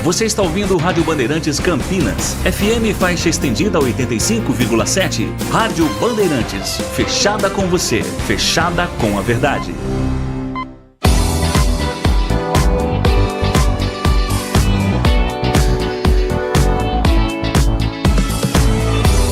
Você está ouvindo Rádio Bandeirantes Campinas, FM faixa estendida 85,7. Rádio Bandeirantes, fechada com você, fechada com a verdade.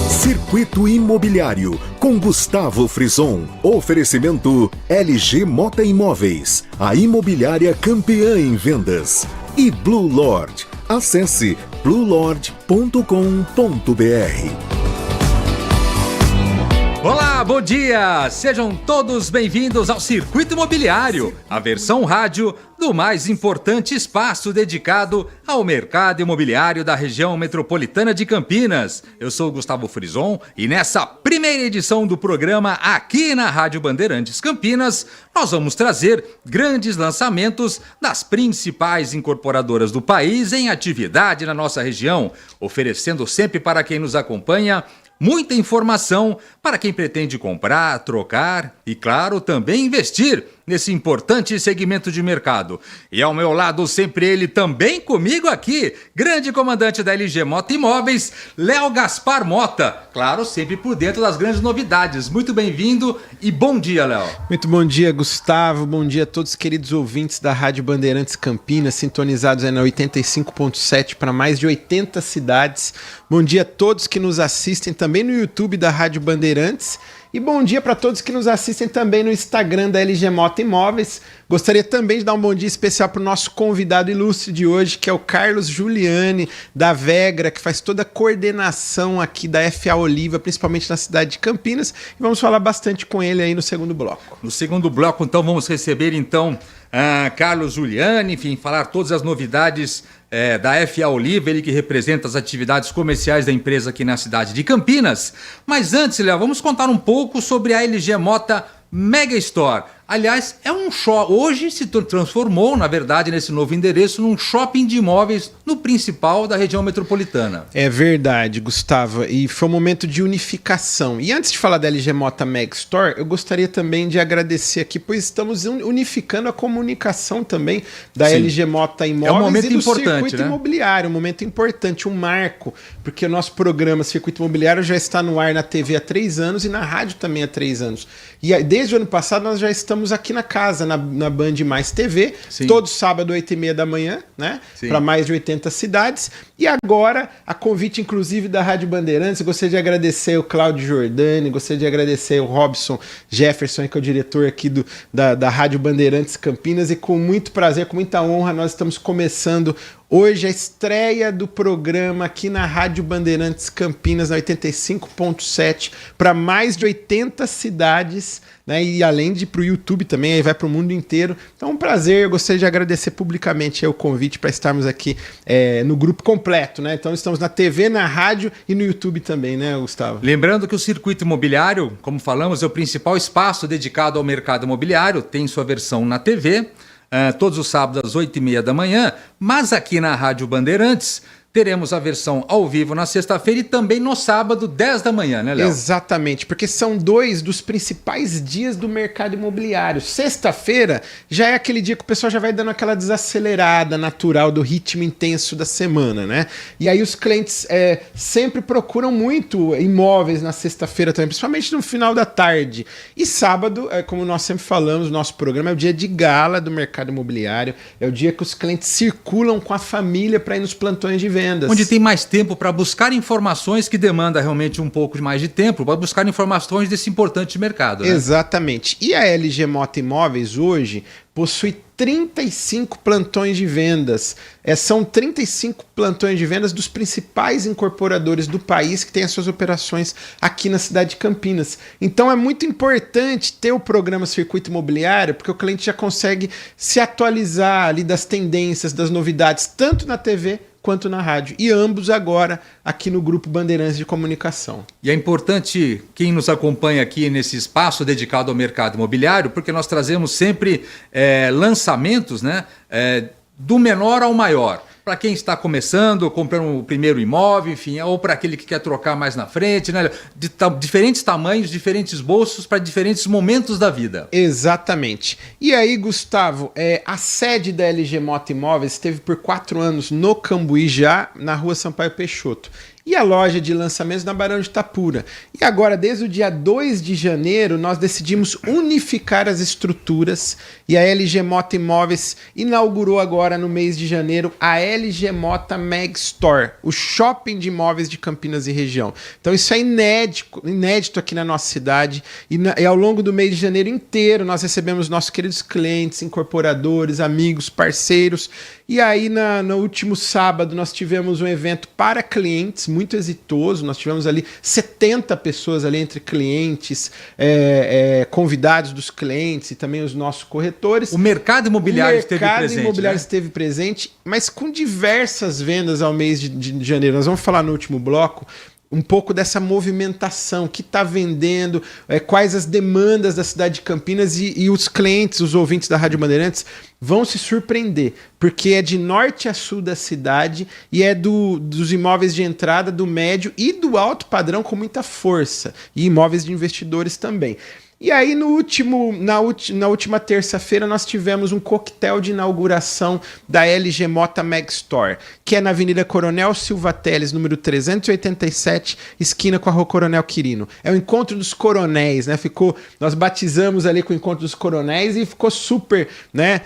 Circuito Imobiliário, com Gustavo Frison. Oferecimento LG Mota Imóveis, a imobiliária campeã em vendas. E Blue Lord. Acesse bluelord.com.br. Olá, bom dia! Sejam todos bem-vindos ao Circuito Imobiliário, a versão rádio do mais importante espaço dedicado ao mercado imobiliário da região metropolitana de Campinas. Eu sou o Gustavo Frison e nessa primeira edição do programa aqui na Rádio Bandeirantes Campinas, nós vamos trazer grandes lançamentos das principais incorporadoras do país em atividade na nossa região, oferecendo sempre para quem nos acompanha muita informação para quem pretende comprar, trocar e, claro, também investir nesse importante segmento de mercado. E ao meu lado, sempre ele, também comigo aqui, grande comandante da LG Mota Imóveis, Léo Gaspar Mota. Claro, sempre por dentro das grandes novidades. Muito bem-vindo e bom dia, Léo. Muito bom dia, Gustavo. Bom dia a todos os queridos ouvintes da Rádio Bandeirantes Campinas, sintonizados aí na 85.7 para mais de 80 cidades. Bom dia a todos que nos assistem também no YouTube da Rádio Bandeirantes. E bom dia para todos que nos assistem também no Instagram da LG Mota Imóveis. Gostaria também de dar um bom dia especial para o nosso convidado ilustre de hoje, que é o Carlos Giuliani, da Vegra, que faz toda a coordenação aqui da FA Oliva, principalmente na cidade de Campinas. E vamos falar bastante com ele aí no segundo bloco. No segundo bloco, então, vamos receber, Carlos Giuliani, enfim, falar todas as novidades da FA Oliva, ele que representa as atividades comerciais da empresa aqui na cidade de Campinas. Mas antes, Léo, vamos contar um pouco sobre a LG Mota Mega Store. Aliás, é um shopping, hoje se transformou, na verdade, nesse novo endereço, num shopping de imóveis no principal da região metropolitana. É verdade, Gustavo, e foi um momento de unificação. E antes de falar da LG Mota Mega Store, eu gostaria também de agradecer aqui, pois estamos unificando a comunicação também da Sim. LG Mota Imóveis é um momento e do importante, Circuito né? Imobiliário, um momento importante, um marco, porque o nosso programa Circuito Imobiliário já está no ar na TV há 3 anos e na rádio também há 3 anos. E desde o ano passado nós já estamos aqui na casa, na Band Mais TV, Sim. todo sábado, 8h30 da manhã, né? Para mais de 80 cidades. E agora, a convite, inclusive, da Rádio Bandeirantes, eu gostaria de agradecer o Cláudio Jordani, gostaria de agradecer o Robson Jefferson, que é o diretor aqui da Rádio Bandeirantes Campinas, e com muito prazer, com muita honra, nós estamos começando hoje a estreia do programa aqui na Rádio Bandeirantes Campinas, na 85.7, para mais de 80 cidades, né? E além de para o YouTube também, aí vai para o mundo inteiro. Então, um prazer, eu gostaria de agradecer publicamente o convite para estarmos aqui no grupo completo, né? Então, estamos na TV, na rádio e no YouTube também, né, Gustavo? Lembrando que o Circuito Imobiliário, como falamos, é o principal espaço dedicado ao mercado imobiliário, tem sua versão na TV, todos os sábados às 8h30 da manhã, mas aqui na Rádio Bandeirantes teremos a versão ao vivo na sexta-feira e também no sábado, 10 da manhã, né, Léo? Exatamente, porque são 2 dos principais dias do mercado imobiliário. Sexta-feira já é aquele dia que o pessoal já vai dando aquela desacelerada natural do ritmo intenso da semana, né? E aí os clientes sempre procuram muito imóveis na sexta-feira também, principalmente no final da tarde. E sábado, como nós sempre falamos, o nosso programa é o dia de gala do mercado imobiliário, é o dia que os clientes circulam com a família para ir nos plantões de venda. Onde tem mais tempo para buscar informações que demanda realmente um pouco mais de tempo, para buscar informações desse importante mercado, né? Exatamente. E a LG Mota Imóveis hoje possui 35 plantões de vendas. São 35 plantões de vendas dos principais incorporadores do país que têm as suas operações aqui na cidade de Campinas. Então é muito importante ter o programa Circuito Imobiliário, porque o cliente já consegue se atualizar ali das tendências, das novidades, tanto na TV quanto na rádio. E ambos agora aqui no Grupo Bandeirantes de Comunicação. E é importante quem nos acompanha aqui nesse espaço dedicado ao mercado imobiliário, porque nós trazemos sempre lançamentos, né, do menor ao maior. para quem está começando, comprando o primeiro imóvel, enfim, ou para aquele que quer trocar mais na frente, né? De diferentes tamanhos, diferentes bolsos para diferentes momentos da vida. Exatamente. E aí, Gustavo, a sede da LG Mota Imóveis esteve por 4 anos no Cambuí já, na rua Sampaio Peixoto. E a loja de lançamentos na Barão de Itapura. E agora, desde o dia 2 de janeiro, nós decidimos unificar as estruturas e a LG Mota Imóveis inaugurou agora no mês de janeiro a LG Mota Mag Store, o shopping de imóveis de Campinas e região. Então isso é inédito aqui na nossa cidade e ao longo do mês de janeiro inteiro nós recebemos nossos queridos clientes, incorporadores, amigos, parceiros. E aí no último sábado nós tivemos um evento para clientes muito exitoso, nós tivemos ali 70 pessoas ali entre clientes, convidados dos clientes e também os nossos corretores. O mercado imobiliário esteve presente. O mercado imobiliário esteve presente, mas com diversas vendas ao mês de janeiro. Nós vamos falar no último bloco um pouco dessa movimentação, que está vendendo, quais as demandas da cidade de Campinas e os clientes, os ouvintes da Rádio Bandeirantes vão se surpreender, porque é de norte a sul da cidade e é dos imóveis de entrada, do médio e do alto padrão com muita força, e imóveis de investidores também. E aí, na última terça-feira, nós tivemos um coquetel de inauguração da LG Mota Mag Store, que é na Avenida Coronel Silva Teles, número 387, esquina com a Rua Coronel Quirino. É o Encontro dos Coronéis, né? Nós batizamos ali com o Encontro dos Coronéis e ficou super, né?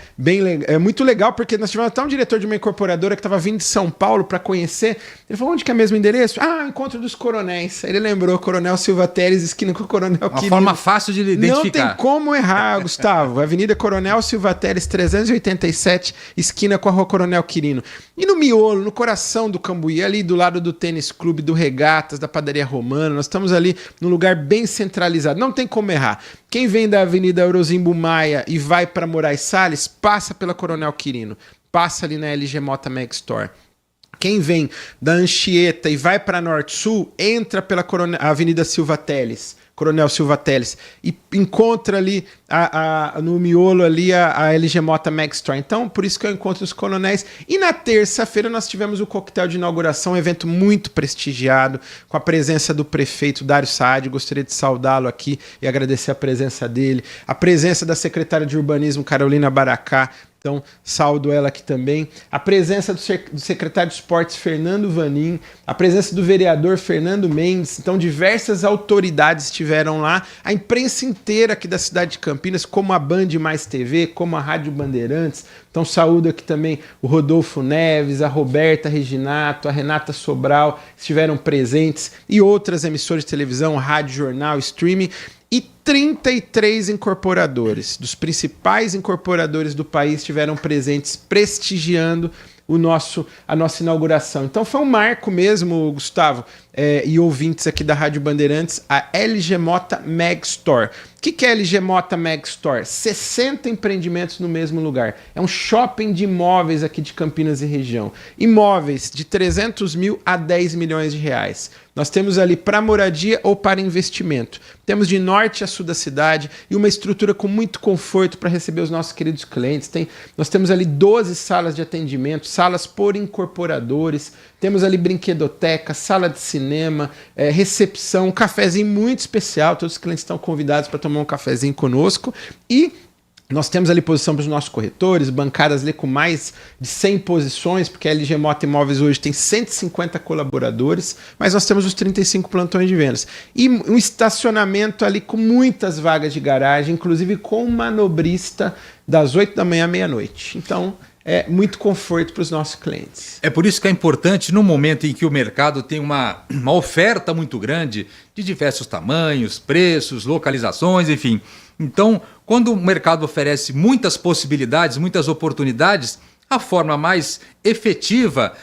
Muito legal, porque nós tivemos até um diretor de uma incorporadora que estava vindo de São Paulo para conhecer. Ele falou, onde que é mesmo o endereço? Encontro dos Coronéis. Aí ele lembrou, Coronel Silva Teles, esquina com o Coronel Quirino. Uma forma fácil de identificar. Não tem como errar, Gustavo. Avenida Coronel Silva Teles, 387, esquina com a Rua Coronel Quirino. E no miolo, no coração do Cambuí, ali do lado do tênis clube, do Regatas, da Padaria Romana, nós estamos ali num lugar bem centralizado. Não tem como errar. Quem vem da Avenida Eurozimbo Maia e vai para Moraes Salles, passa pela Coronel Quirino. Passa ali na LG Mota Mag Store. Quem vem da Anchieta e vai para Norte-Sul, entra pela Avenida Silva Teles. Coronel Silva Teles, e encontra ali no miolo ali a LG Mota Mag Store. Então, por isso que eu encontro os coronéis. E na terça-feira nós tivemos o coquetel de inauguração, um evento muito prestigiado, com a presença do prefeito Dário Saad. Gostaria de saudá-lo aqui e agradecer a presença dele. A presença da secretária de Urbanismo, Carolina Baracá. Então, saldo ela aqui também. A presença do secretário de Esportes, Fernando Vanin. A presença do vereador Fernando Mendes. Então, diversas autoridades estiveram lá. A imprensa inteira aqui da cidade de Campinas, como a Band Mais TV, como a Rádio Bandeirantes. Então, saúdo aqui também o Rodolfo Neves, a Roberta Reginato, a Renata Sobral, estiveram presentes. E outras emissoras de televisão, rádio, jornal, streaming. E 33 incorporadores, dos principais incorporadores do país, estiveram presentes prestigiando a nossa inauguração. Então foi um marco mesmo, Gustavo, e ouvintes aqui da Rádio Bandeirantes, a LG Mota Mag Store. O que é LG Mota Mag Store? 60 empreendimentos no mesmo lugar. É um shopping de imóveis aqui de Campinas e região. Imóveis de 300 mil a 10 milhões de reais. Nós temos ali para moradia ou para investimento. Temos de norte a sul da cidade e uma estrutura com muito conforto para receber os nossos queridos clientes. Nós temos ali 12 salas de atendimento, salas por incorporadores. Temos ali brinquedoteca, sala de cinema, recepção, um cafezinho muito especial. Todos os clientes estão convidados para tomar um cafezinho conosco. E nós temos ali posição para os nossos corretores, bancadas ali com mais de 100 posições, porque a LG Mota Imóveis hoje tem 150 colaboradores, mas nós temos os 35 plantões de vendas. E um estacionamento ali com muitas vagas de garagem, inclusive com manobrista das 8 da manhã à meia-noite. Então, é muito conforto para os nossos clientes. É por isso que é importante, no momento em que o mercado tem uma oferta muito grande de diversos tamanhos, preços, localizações, enfim. Então, quando o mercado oferece muitas possibilidades, muitas oportunidades, a forma mais efetiva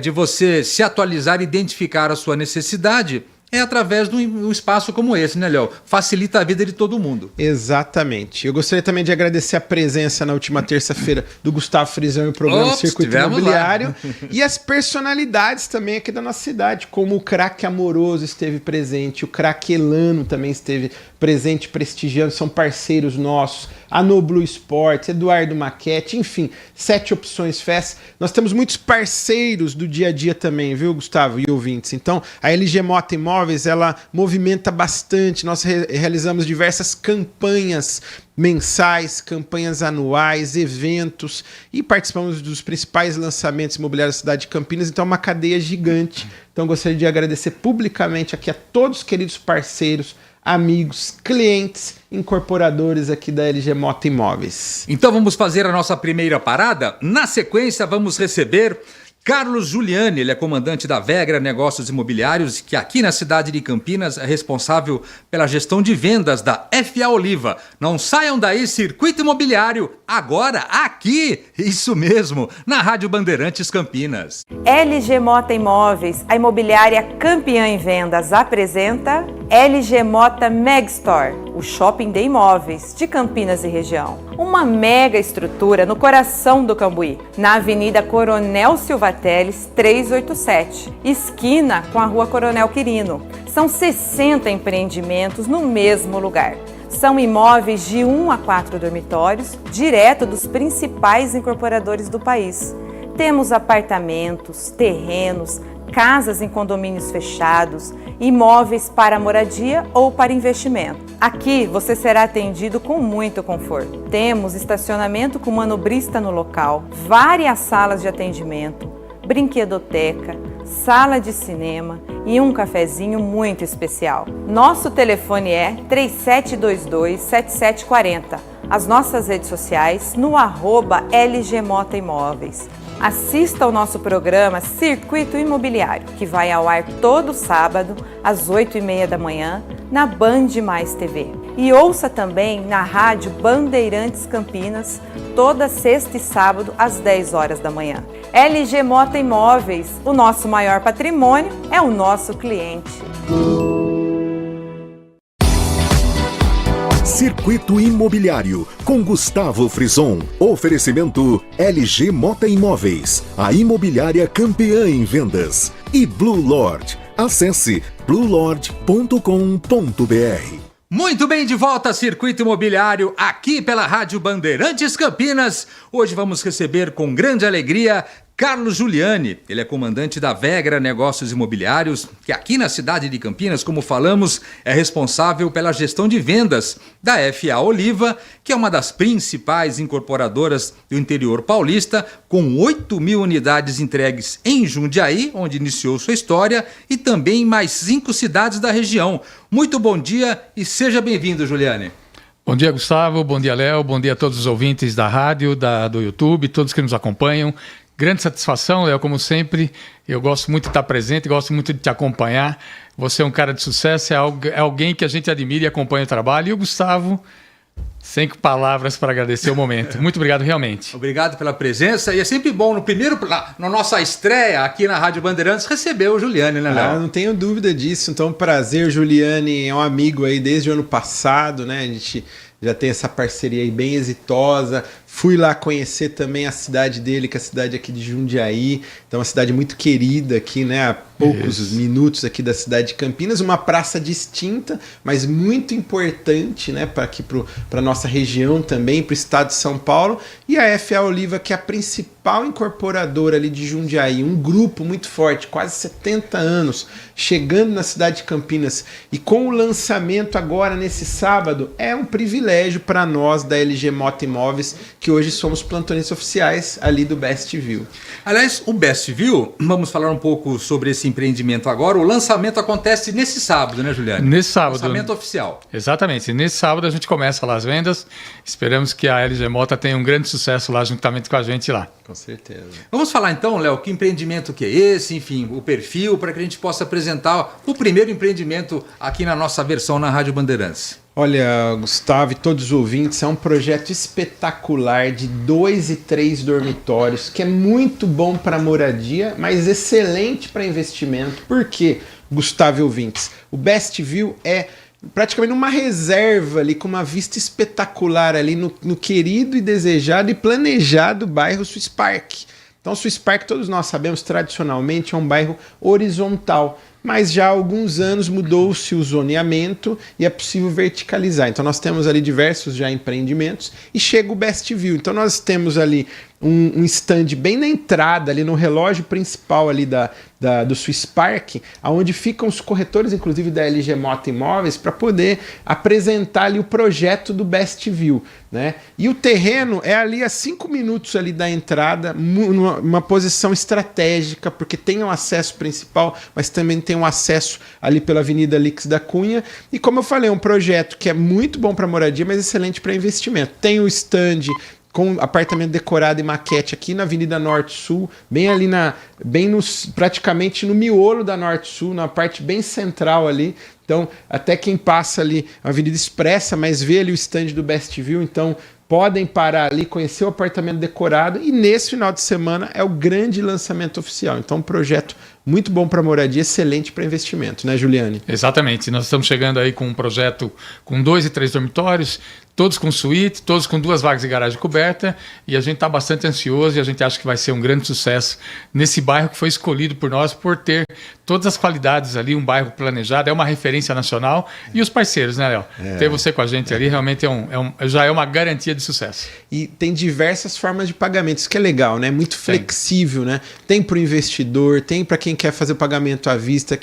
de você se atualizar e identificar a sua necessidade é através de um espaço como esse, né, Léo? Facilita a vida de todo mundo. Exatamente. Eu gostaria também de agradecer a presença na última terça-feira do Gustavo Frisão e o programa Circuito Imobiliário e as personalidades também aqui da nossa cidade, como o Craque Amoroso esteve presente, o Craque Elano também esteve presente, prestigiando, são parceiros nossos. a Noblu Sports, Eduardo Maquete, enfim, 7 Opções Fest. Nós temos muitos parceiros do dia a dia também, viu, Gustavo e ouvintes? Então, a LG Mota Imóveis, ela movimenta bastante. Nós realizamos diversas campanhas mensais, campanhas anuais, eventos e participamos dos principais lançamentos imobiliários da cidade de Campinas. Então é uma cadeia gigante. Então gostaria de agradecer publicamente aqui a todos os queridos parceiros, amigos, clientes, incorporadores aqui da LG Mota Imóveis. Então vamos fazer a nossa primeira parada? Na sequência vamos receber Carlos Giuliani, ele é comandante da Vegra Negócios Imobiliários, que aqui na cidade de Campinas é responsável pela gestão de vendas da FA Oliva. Não saiam daí, Circuito Imobiliário, agora aqui, isso mesmo, na Rádio Bandeirantes Campinas. LG Mota Imóveis, a imobiliária campeã em vendas, apresenta LG Mota Megstore, o shopping de imóveis de Campinas e região. Uma mega estrutura no coração do Cambuí, na Avenida Coronel Silva Teles 387, esquina com a Rua Coronel Quirino. São 60 empreendimentos no mesmo lugar. São imóveis de 1 a 4 dormitórios, direto dos principais incorporadores do país. Temos apartamentos, terrenos, casas em condomínios fechados, imóveis para moradia ou para investimento. Aqui você será atendido com muito conforto. Temos estacionamento com manobrista no local, várias salas de atendimento, brinquedoteca, sala de cinema e um cafezinho muito especial. Nosso telefone é 3722-7740. As nossas redes sociais no @LG Mota Imóveis. Assista ao nosso programa Circuito Imobiliário, que vai ao ar todo sábado, às 8h30 da manhã, na Band Mais TV. E ouça também na Rádio Bandeirantes Campinas, toda sexta e sábado, às 10 horas da manhã. LG Mota Imóveis, o nosso maior patrimônio é o nosso cliente. Circuito Imobiliário, com Gustavo Frison. Oferecimento LG Mota Imóveis, a imobiliária campeã em vendas. E Blue Lord. Acesse bluelord.com.br. Muito bem, de volta a Circuito Imobiliário, aqui pela Rádio Bandeirantes Campinas. Hoje vamos receber com grande alegria Carlos Giuliani. Ele é comandante da Vegra Negócios Imobiliários, que aqui na cidade de Campinas, como falamos, é responsável pela gestão de vendas da FA Oliva, que é uma das principais incorporadoras do interior paulista, com 8.000 unidades entregues em Jundiaí, onde iniciou sua história, e também em mais 5 cidades da região. Muito bom dia e seja bem-vindo, Giuliani. Bom dia, Gustavo. Bom dia, Léo. Bom dia a todos os ouvintes da rádio, do YouTube, todos que nos acompanham. Grande satisfação, Léo, como sempre. Eu gosto muito de estar presente, gosto muito de te acompanhar. Você é um cara de sucesso, é alguém que a gente admira e acompanha o trabalho. E o Gustavo, sem palavras para agradecer o momento. Muito obrigado, realmente. Obrigado pela presença. E é sempre bom, na nossa estreia aqui na Rádio Bandeirantes, receber o Giuliani, né, Léo? Não tenho dúvida disso. Então, prazer, Giuliani é um amigo aí desde o ano passado, né? A gente já tem essa parceria aí bem exitosa. Fui lá conhecer também a cidade dele, que é a cidade aqui de Jundiaí. Então, uma cidade muito querida aqui, né? A poucos minutos aqui da cidade de Campinas. Uma praça distinta, mas muito importante, né? Para a nossa região também, para o estado de São Paulo. E a FA Oliva, que é a principal incorporadora ali de Jundiaí. Um grupo muito forte, quase 70 anos, chegando na cidade de Campinas. E com o lançamento agora, nesse sábado, é um privilégio para nós da LG Mota Imóveis, que hoje somos plantonistas oficiais ali do Best View. Aliás, o Best View, vamos falar um pouco sobre esse empreendimento agora. O lançamento acontece nesse sábado, né, Giuliani? Nesse sábado. Lançamento oficial. Exatamente. Nesse sábado a gente começa lá as vendas. Esperamos que a LG Mota tenha um grande sucesso lá, juntamente com a gente lá. Com certeza. Vamos falar então, Léo, que empreendimento que é esse, enfim, o perfil, para que a gente possa apresentar o primeiro empreendimento aqui na nossa versão na Rádio Bandeirantes. Olha, Gustavo e todos os ouvintes, é um projeto espetacular de 2 e 3 dormitórios, que é muito bom para moradia, mas excelente para investimento. Por quê, Gustavo e ouvintes? O Best View é praticamente uma reserva ali, com uma vista espetacular ali no querido e desejado e planejado bairro Swiss Park. Então, Swiss Park, todos nós sabemos, tradicionalmente é um bairro horizontal. mas já há alguns anos mudou-se o zoneamento e é possível verticalizar. Então nós temos ali diversos já empreendimentos e chega o Best View. Então nós temos ali um stand bem na entrada, ali no relógio principal ali do Swiss Park, onde ficam os corretores, inclusive da LG Mota Imóveis, para poder apresentar ali o projeto do Best View, né? E o terreno é ali a 5 minutos ali da entrada, numa posição estratégica, porque tem um acesso principal, mas também tem um acesso ali pela Avenida Lix da Cunha. E como eu falei, é um projeto que é muito bom para moradia, mas excelente para investimento. Tem o stand com apartamento decorado e maquete aqui na Avenida Norte-Sul, bem ali praticamente no miolo da Norte-Sul, na parte bem central ali. Então, até quem passa ali, a Avenida Expressa, mas vê ali o stand do Best View, então podem parar ali, conhecer o apartamento decorado, e nesse final de semana é o grande lançamento oficial. Então, um projeto muito bom para moradia, excelente para investimento, né, Juliane? Exatamente. Nós estamos chegando aí com um projeto com 2 e 3 dormitórios, todos com suíte, todos com 2 vagas de garagem coberta, e a gente está bastante ansioso e a gente acha que vai ser um grande sucesso nesse bairro que foi escolhido por nós por ter todas as qualidades ali, um bairro planejado, é uma referência nacional, e os parceiros, né, Léo? Ter você com a gente ali realmente já é uma garantia de sucesso. E tem diversas formas de pagamento, isso que é legal, né? Muito flexível, né? Tem para o investidor, tem para quem quer fazer o pagamento à vista,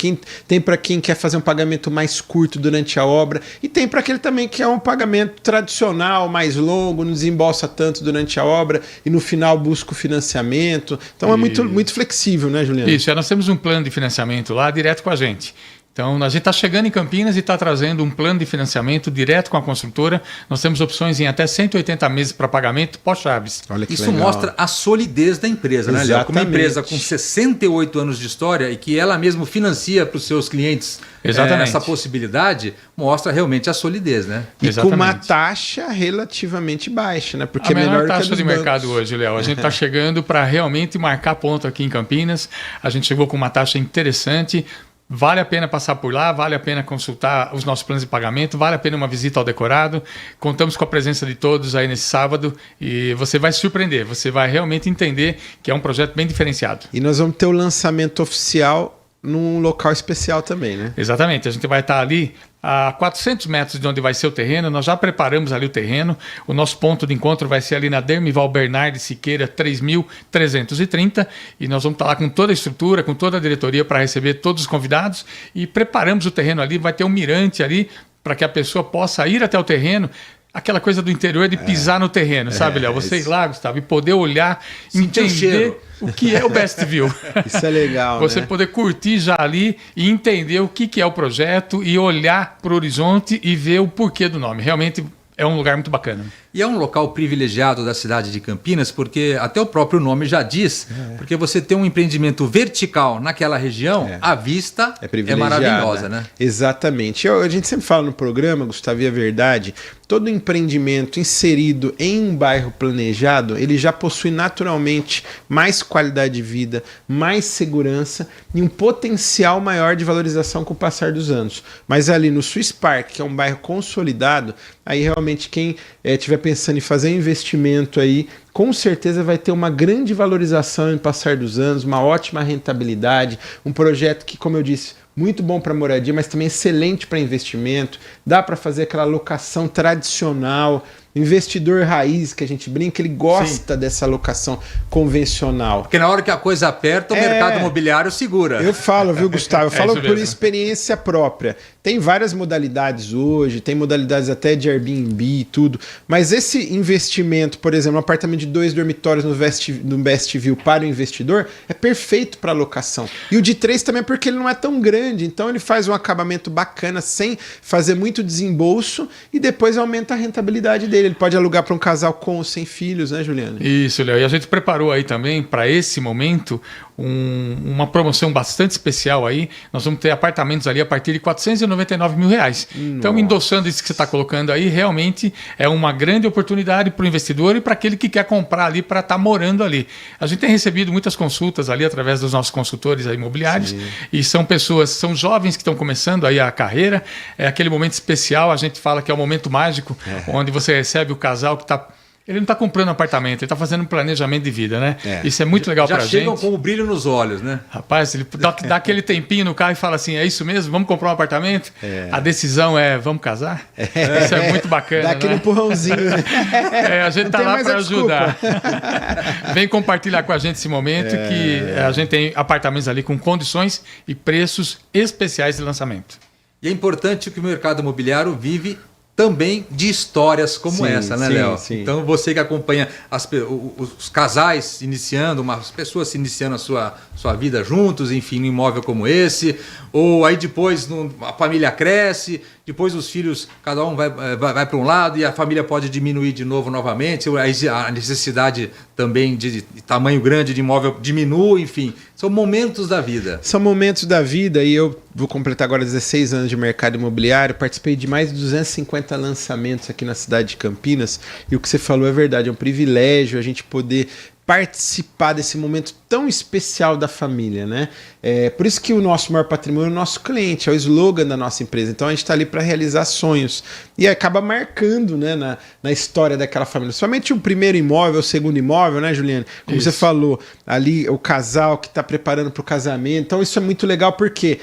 tem para quem quer fazer um pagamento mais curto durante a obra, e tem para aquele também que é um pagamento tradicional, mais longo, não desembolsa tanto durante a obra e no final busca o financiamento. Então é muito flexível, né, Juliano? Isso, nós temos um plano de financiamento lá direto com a gente. Então, a gente está chegando em Campinas e está trazendo um plano de financiamento direto com a construtora. Nós temos opções em até 180 meses para pagamento pós-chaves. Isso legal. Mostra a solidez da empresa, né, Léo? Como uma empresa com 68 anos de história e que ela mesma financia para os seus clientes essa possibilidade, mostra realmente a solidez, né? E exatamente. Com uma taxa relativamente baixa, né? Porque a menor taxa que a de mercado hoje, Léo. A gente está chegando para realmente marcar ponto aqui em Campinas. A gente chegou com uma taxa interessante. Vale a pena passar por lá, vale a pena consultar os nossos planos de pagamento, vale a pena uma visita ao decorado. Contamos com a presença de todos aí nesse sábado e você vai se surpreender, você vai realmente entender que é um projeto bem diferenciado. E nós vamos ter o lançamento oficial num local especial também, né? Exatamente, a gente vai estar ali a 400 metros de onde vai ser o terreno, nós já preparamos ali o terreno, o nosso ponto de encontro vai ser ali na Dermival Bernardi Siqueira 3.330 e nós vamos estar lá com toda a estrutura, com toda a diretoria para receber todos os convidados e preparamos o terreno ali, vai ter um mirante ali para que a pessoa possa ir até o terreno. Aquela coisa do interior de pisar no terreno, sabe, Léo? Você ir lá, Gustavo, e poder olhar, entender o que é o Best View. Isso é legal, Você poder curtir já ali e entender o que é o projeto e olhar para o horizonte e ver o porquê do nome. Realmente é um lugar muito bacana. E é um local privilegiado da cidade de Campinas, porque até o próprio nome já diz, porque você tem um empreendimento vertical naquela região, a vista é maravilhosa, né? Exatamente. A gente sempre fala no programa, Gustavo, e é verdade, todo empreendimento inserido em um bairro planejado, ele já possui naturalmente mais qualidade de vida, mais segurança e um potencial maior de valorização com o passar dos anos. Mas ali no Swiss Park, que é um bairro consolidado, aí realmente quem tiver pensando em fazer investimento aí, com certeza vai ter uma grande valorização em passar dos anos, uma ótima rentabilidade, um projeto que, como eu disse, muito bom para moradia, mas também excelente para investimento, dá para fazer aquela locação tradicional, investidor raiz, que a gente brinca, ele gosta dessa locação convencional. Porque na hora que a coisa aperta, o mercado imobiliário segura. Eu falo, viu, Gustavo? Eu falo por experiência própria. Tem várias modalidades hoje, tem modalidades até de Airbnb e tudo, mas esse investimento, por exemplo, um apartamento de 2 dormitórios no Best View para o investidor, é perfeito para locação. E o de 3 também é porque ele não é tão grande, então ele faz um acabamento bacana, sem fazer muito desembolso, e depois aumenta a rentabilidade dele. Ele pode alugar para um casal com ou sem filhos, né, Juliano? Isso, Léo. E a gente preparou aí também, para esse momento, uma promoção bastante especial aí. Nós vamos ter apartamentos ali a partir de R$499 mil. Então, endossando isso que você está colocando aí, realmente é uma grande oportunidade para o investidor e para aquele que quer comprar ali para estar morando ali. A gente tem recebido muitas consultas ali através dos nossos consultores imobiliários. Sim. E são pessoas, são jovens que estão começando aí a carreira. É aquele momento especial, a gente fala que é o momento mágico, onde você recebe o casal que está ele não está comprando um apartamento, ele está fazendo um planejamento de vida, né? Isso é muito legal para a gente. Já chegam com o brilho nos olhos, né? Rapaz, ele dá aquele tempinho no carro e fala assim, é isso mesmo? Vamos comprar um apartamento? A decisão é, vamos casar? Isso é muito bacana, dá aquele empurrãozinho. A gente está lá para ajudar. Vem compartilhar com a gente esse momento que a gente tem apartamentos ali com condições e preços especiais de lançamento. E é importante que o mercado imobiliário vive também de histórias como essa, né, Léo? Então você que acompanha os casais iniciando, as pessoas se iniciando a sua vida juntos, enfim, num imóvel como esse, ou aí depois a família cresce, depois os filhos, cada um vai para um lado e a família pode diminuir de novo novamente, a necessidade também de tamanho grande de imóvel diminui, enfim, são momentos da vida. São momentos da vida e eu vou completar agora 16 anos de mercado imobiliário, participei de mais de 250 lançamentos aqui na cidade de Campinas e o que você falou é verdade, é um privilégio a gente poder participar desse momento tão especial da família, né? Por isso que o nosso maior patrimônio é o nosso cliente, é o slogan da nossa empresa. Então a gente está ali para realizar sonhos e acaba marcando, né, na história daquela família. Somente o primeiro imóvel, o segundo imóvel, né, Juliane? Como você falou, ali o casal que está preparando para o casamento. Então isso é muito legal porque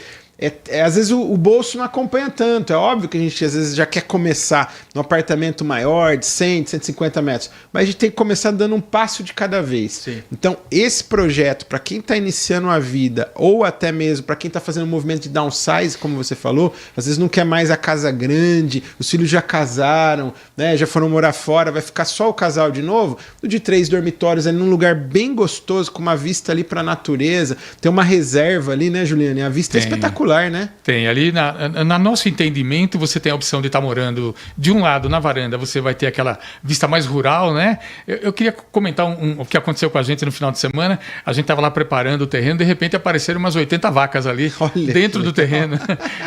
às vezes o bolso não acompanha tanto. É óbvio que a gente às vezes já quer começar num apartamento maior de 100, 150 metros, mas a gente tem que começar dando um passo de cada vez. Sim. Então esse projeto, para quem está iniciando a vida ou até mesmo para quem está fazendo um movimento de downsize, como você falou, às vezes não quer mais a casa grande, os filhos já casaram, né, já foram morar fora, vai ficar só o casal de novo, o de 3 dormitórios ali num lugar bem gostoso, com uma vista ali para a natureza, tem uma reserva ali, né, Juliane? A vista é espetacular. Né? Tem, ali na nosso entendimento você tem a opção de estar morando de um lado na varanda, você vai ter aquela vista mais rural, né? Eu queria comentar o que aconteceu com a gente no final de semana. A gente estava lá preparando o terreno, de repente apareceram umas 80 vacas ali dentro do terreno.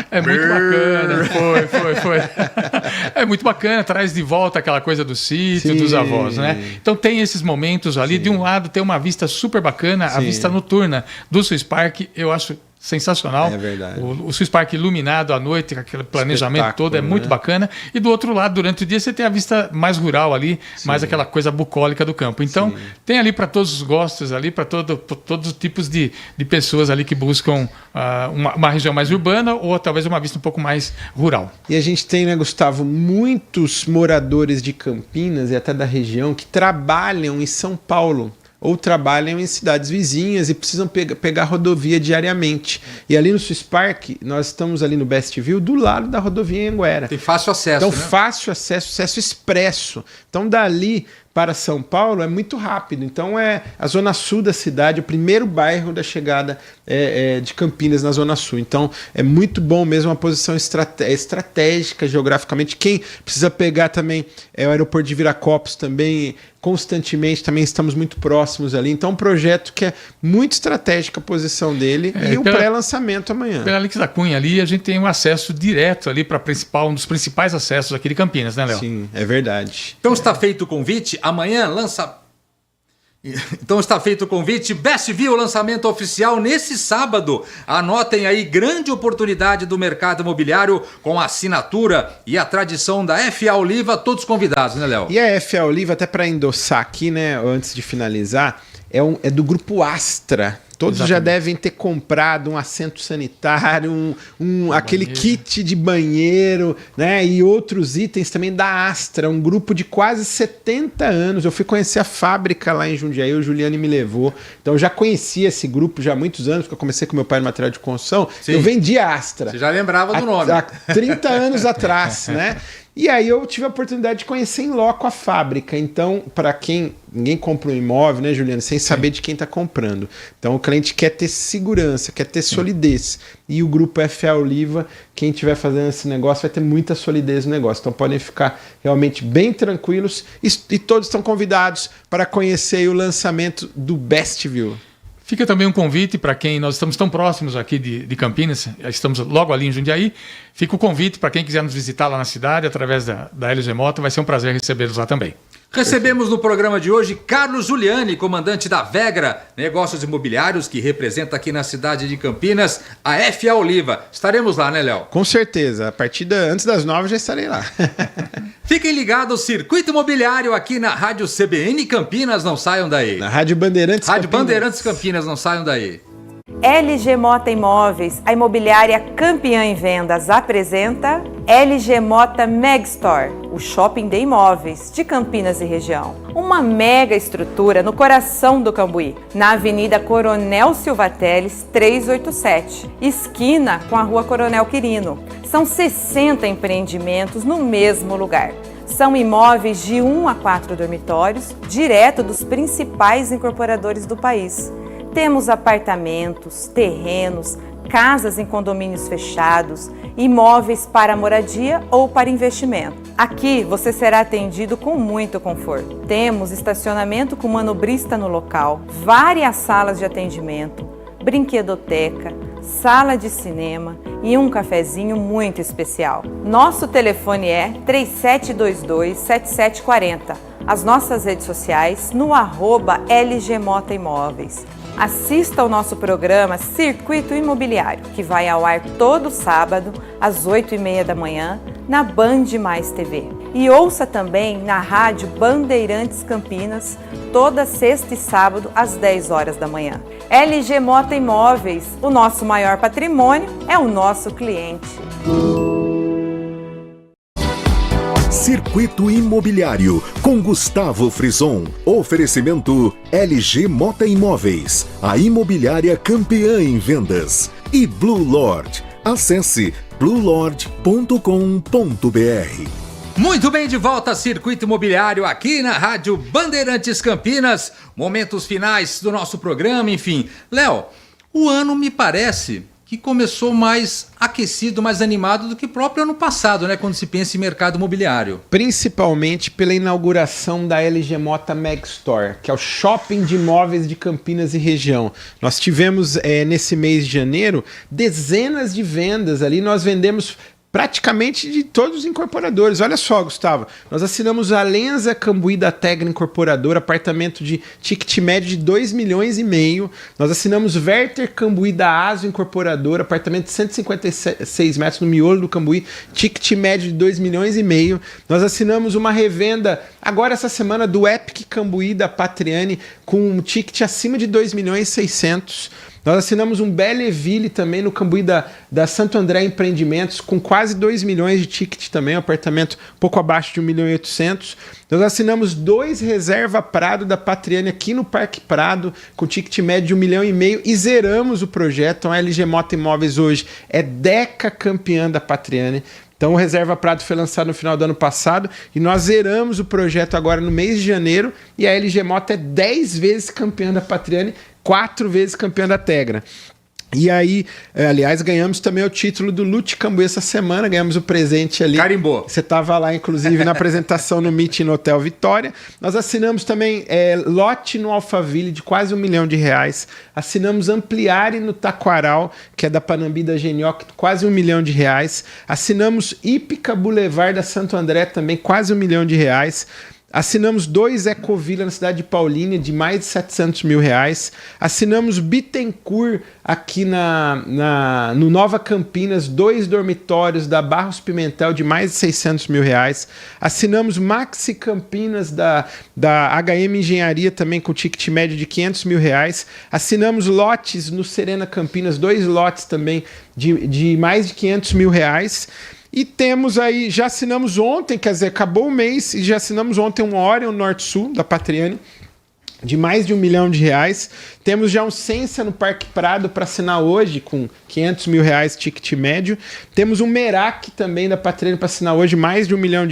É muito bacana, foi. É muito bacana, traz de volta aquela coisa do sítio, dos avós, né? Então tem esses momentos ali, de um lado tem uma vista super bacana, a vista noturna do Swiss Park, eu acho sensacional. É verdade. O Swiss Park iluminado à noite, aquele planejamento todo, é muito bacana. E do outro lado, durante o dia, você tem a vista mais rural ali, mais aquela coisa bucólica do campo. Então, tem ali para todos os gostos, ali para todos os tipos de pessoas ali que buscam uma região mais urbana ou talvez uma vista um pouco mais rural. E a gente tem, né, Gustavo, muitos moradores de Campinas e até da região que trabalham em São Paulo ou trabalham em cidades vizinhas e precisam pegar rodovia diariamente. E ali no Swiss Park, nós estamos ali no Bestview, do lado da rodovia Anhanguera. Tem fácil acesso, então, fácil acesso expresso. Então, dali para São Paulo é muito rápido. Então, é a zona sul da cidade, o primeiro bairro da chegada de Campinas na zona sul. Então, é muito bom mesmo, uma posição estratégica geograficamente. Quem precisa pegar também o aeroporto de Viracopos também, constantemente, também estamos muito próximos ali. Então, um projeto que é muito estratégica a posição dele e o pré-lançamento amanhã. Pela Alix da Cunha ali, a gente tem um acesso direto ali para um dos principais acessos aqui de Campinas, né, Léo? Sim, é verdade. Então está feito o convite. Amanhã Então está feito o convite. Bestview, lançamento oficial nesse sábado. Anotem aí, grande oportunidade do mercado imobiliário com a assinatura e a tradição da FA Oliva. Todos convidados, né, Léo? E a FA Oliva, até para endossar aqui, né, antes de finalizar, é do grupo Astra. Todos já devem ter comprado um assento sanitário, aquele kit de banheiro, né? E outros itens também da Astra, um grupo de quase 70 anos. Eu fui conhecer a fábrica lá em Jundiaí, o Juliane me levou. Então eu já conhecia esse grupo já há muitos anos, porque eu comecei com meu pai no material de construção. Sim. Eu vendi a Astra. Você já lembrava do nome. Há 30 anos atrás, né? E aí eu tive a oportunidade de conhecer em loco a fábrica. Então, para ninguém compra um imóvel, né, Juliano, sem saber de quem está comprando. Então, o cliente quer ter segurança, quer ter solidez. E o grupo FA Oliva, quem estiver fazendo esse negócio, vai ter muita solidez no negócio. Então, podem ficar realmente bem tranquilos. E todos estão convidados para conhecer o lançamento do Bestview. Fica também um convite para quem nós estamos tão próximos aqui de Campinas, estamos logo ali em Jundiaí. Fica o convite para quem quiser nos visitar lá na cidade, através da LG Moto, vai ser um prazer recebê-los lá também. Recebemos no programa de hoje Carlos Giuliani, comandante da Vegra Negócios Imobiliários, que representa aqui na cidade de Campinas a FA Oliva. Estaremos lá, né, Léo? Com certeza. A partir antes das 9 já estarei lá. Fiquem ligados, Circuito Imobiliário aqui na Rádio CBN Campinas, não saiam daí. Na Rádio Bandeirantes Rádio Bandeirantes Campinas, não saiam daí. LG Mota Imóveis, a imobiliária campeã em vendas, apresenta LG Mota Megstore, o shopping de imóveis de Campinas e região. Uma mega estrutura no coração do Cambuí, na Avenida Coronel Silva Teles 387, esquina com a Rua Coronel Quirino. São 60 empreendimentos no mesmo lugar. São imóveis de 1 a 4 dormitórios, direto dos principais incorporadores do país. Temos apartamentos, terrenos, casas em condomínios fechados, imóveis para moradia ou para investimento. Aqui você será atendido com muito conforto. Temos estacionamento com manobrista no local, várias salas de atendimento, brinquedoteca, sala de cinema e um cafezinho muito especial. Nosso telefone é 3722-7740. As nossas redes sociais no @LG Mota Imóveis. Assista ao nosso programa Circuito Imobiliário, que vai ao ar todo sábado, às 8h30 da manhã, na Band Mais TV. E ouça também na Rádio Bandeirantes Campinas, toda sexta e sábado, às 10 horas da manhã. LG Mota Imóveis, o nosso maior patrimônio é o nosso cliente. Circuito Imobiliário, com Gustavo Frison. Oferecimento LG Mota Imóveis, a imobiliária campeã em vendas. E Blue Lord. Acesse bluelord.com.br. Muito bem, de volta a Circuito Imobiliário aqui na Rádio Bandeirantes Campinas. Momentos finais do nosso programa, enfim. Léo, o ano me parece que começou mais aquecido, mais animado do que o próprio ano passado, né? Quando se pensa em mercado imobiliário. Principalmente pela inauguração da LG Mota Megstore, que é o shopping de imóveis de Campinas e região. Nós tivemos, nesse mês de janeiro, dezenas de vendas ali. Nós vendemos praticamente de todos os incorporadores. Olha só, Gustavo, nós assinamos a Lenza Cambuí da Tegra Incorporadora, apartamento de ticket médio de 2,5 milhões. Nós assinamos Werther Cambuí da Aso Incorporadora, apartamento de 156 metros no miolo do Cambuí, ticket médio de 2,5 milhões. Nós assinamos uma revenda agora essa semana do Epic Cambuí da Patriani com um ticket acima de 2,6 milhões. Nós assinamos um Belleville também no Cambuí da Santo André Empreendimentos com quase 2 milhões de ticket também, um apartamento um pouco abaixo de 1,8 milhão. Nós assinamos 2 Reserva Prado da Patriani aqui no Parque Prado com ticket médio de 1,5 milhão e zeramos o projeto. Então a LG Mota Imóveis hoje é Deca campeã da Patriani. Então o Reserva Prado foi lançado no final do ano passado e nós zeramos o projeto agora no mês de janeiro e a LG Mota é 10 vezes campeã da Patriani, 4 vezes campeã da Tegra. E aí, aliás, ganhamos também o título do Lute Cambuí essa semana, ganhamos o presente ali. Carimbou. Você estava lá, inclusive, na apresentação no Meeting no Hotel Vitória. Nós assinamos também lote no Alphaville de quase R$1 milhão. Assinamos Ampliare no Taquaral, que é da Panambi da Genioc, quase R$1 milhão. Assinamos Ípica Boulevard da Santo André, também quase R$1 milhão. Assinamos 2 Ecovilla na cidade de Paulínia, de mais de R$700 mil. Assinamos Bittencourt aqui no Nova Campinas, 2 dormitórios da Barros Pimentel, de mais de R$600 mil. Assinamos Maxi Campinas da HM Engenharia, também com ticket médio de R$500 mil. Assinamos lotes no Serena Campinas, 2 lotes também de mais de R$500 mil. E temos aí, já assinamos ontem, quer dizer, acabou o mês, e já assinamos ontem um Orion Norte-Sul da Patriani, de mais de R$1 milhão. Temos já um Sensa no Parque Prado para assinar hoje, com R$500 mil ticket médio. Temos um Merak também da Patriani para assinar hoje, mais de R$1 milhão.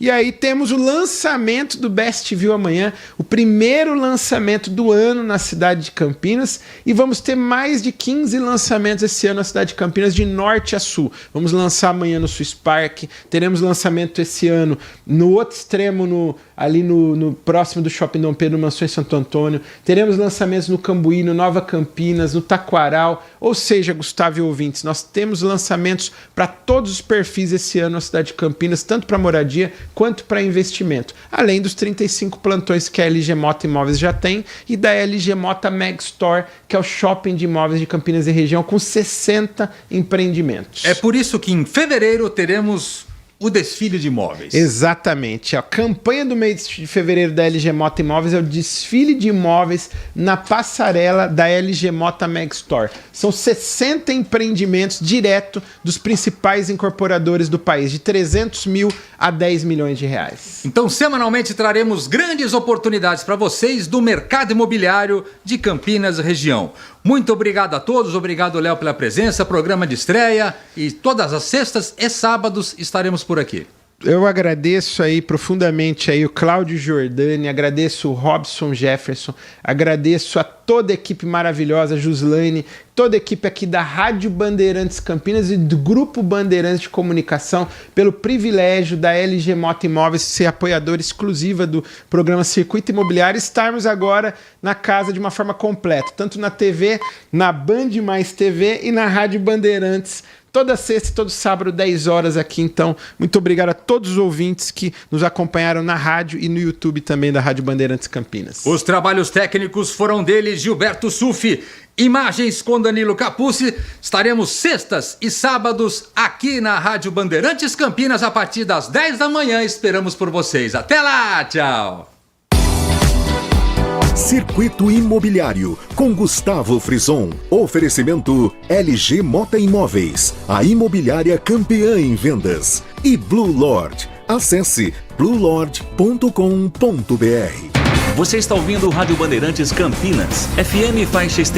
E aí temos o lançamento do Best View amanhã, o primeiro lançamento do ano na cidade de Campinas. E vamos ter mais de 15 lançamentos esse ano na cidade de Campinas, de norte a sul. Vamos lançar amanhã no Swiss Park, teremos lançamento esse ano no outro extremo, ali no próximo do Shopping Dom Pedro Mansur, Promoções Santo Antônio, teremos lançamentos no Cambuí, no Nova Campinas, no Taquaral, ou seja, Gustavo e ouvintes, nós temos lançamentos para todos os perfis esse ano na cidade de Campinas, tanto para moradia quanto para investimento, além dos 35 plantões que a LG Mota Imóveis já tem e da LG Mota Meg Store, que é o shopping de imóveis de Campinas e região com 60 empreendimentos. É por isso que em fevereiro teremos o desfile de imóveis. Exatamente. A campanha do mês de fevereiro da LG Mota Imóveis é o desfile de imóveis na passarela da LG Mota Meg Store. São 60 empreendimentos direto dos principais incorporadores do país, de 300 mil a 10 milhões de reais. Então, semanalmente traremos grandes oportunidades para vocês do mercado imobiliário de Campinas e região. Muito obrigado a todos, obrigado, Léo, pela presença, programa de estreia, e todas as sextas e sábados estaremos por aqui. Eu agradeço aí profundamente aí o Cláudio Jordani, agradeço o Robson Jefferson, agradeço a toda a equipe maravilhosa, Juslaine, toda a equipe aqui da Rádio Bandeirantes Campinas e do Grupo Bandeirantes de Comunicação, pelo privilégio da LG Mota Imóveis ser apoiadora exclusiva do programa Circuito Imobiliário, estarmos agora na casa de uma forma completa, tanto na TV, na Band Mais TV e na Rádio Bandeirantes, toda sexta e todo sábado, 10 horas aqui. Então, muito obrigado a todos os ouvintes que nos acompanharam na rádio e no YouTube também da Rádio Bandeirantes Campinas. Os trabalhos técnicos foram dele, Gilberto Suffi. Imagens com Danilo Capucci. Estaremos sextas e sábados aqui na Rádio Bandeirantes Campinas a partir das 10 da manhã. Esperamos por vocês. Até lá, tchau! Circuito Imobiliário, com Gustavo Frison. Oferecimento LG Mota Imóveis, a imobiliária campeã em vendas. E Blue Lord. Acesse bluelord.com.br. Você está ouvindo Rádio Bandeirantes Campinas. FM faixa extendida.